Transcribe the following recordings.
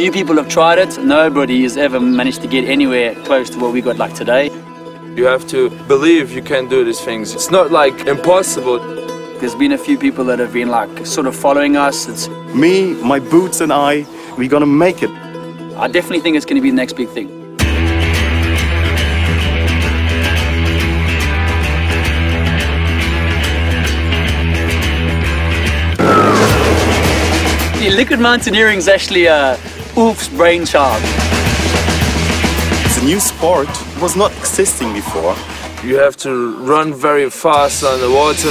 Few people have tried it. Nobody has ever managed to get anywhere close to what we got like today. You have to believe you can do these things. It's not like impossible. There's been a few people that have been like sort of following us. It's Me, my boots and we're gonna make it. I definitely think it's going to be the next big thing. Liquid mountaineering is actually Ulf's brainchild. It's a new sport. It was not existing before. You have to run very fast on the water.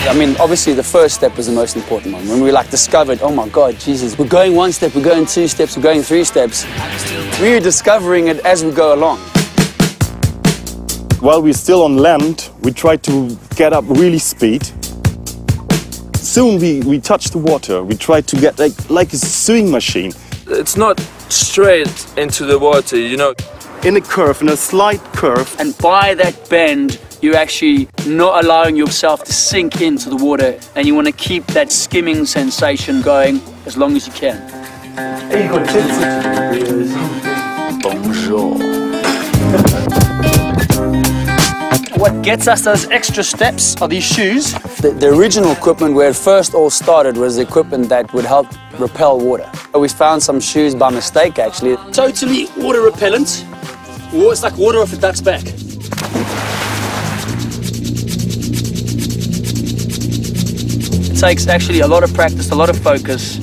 I mean, obviously the first step was the most important one. When we discovered, oh my God, Jesus, we're going 1 step, we're going 2 steps, we're going 3 steps. We're discovering it as we go along. While we're still on land, we try to get up really speed. Soon we touch the water. We try to get like a swimming machine. It's not straight into the water, you know. In a curve, in a slight curve. And by that bend, you're actually not allowing yourself to sink into the water, and you want to keep that skimming sensation going as long as you can. Bonjour. What gets us those extra steps are these shoes. The original equipment where it first all started was the equipment that would help repel water. We found some shoes by mistake, actually. Totally water repellent. It's like water off a duck's back. It takes actually a lot of practice, a lot of focus.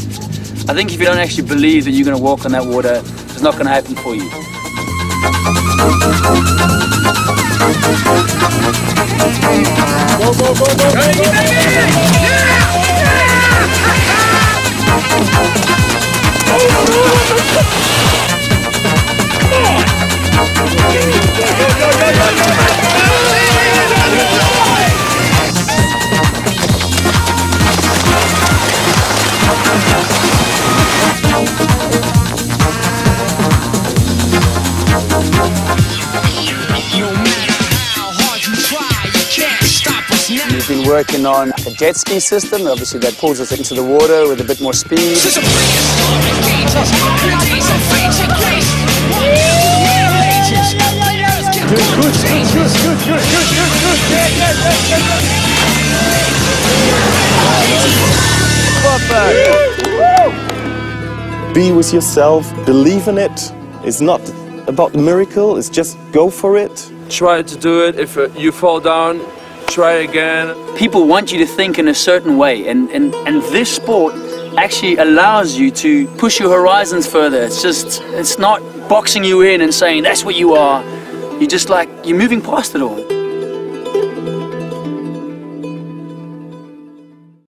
I think if you don't actually believe that you're going to walk on that water, it's not going to happen for you. Go, go, go, go, We've been working on a jet ski system, obviously that pulls us into the water with a bit more speed. Be with yourself, believe in it. It's not about the miracle, it's just go for it. Try to do it. If you fall down, try again. People want you to think in a certain way, and this sport actually allows you to push your horizons further. It's not boxing you in and saying that's what you are. You're just you're moving past it all.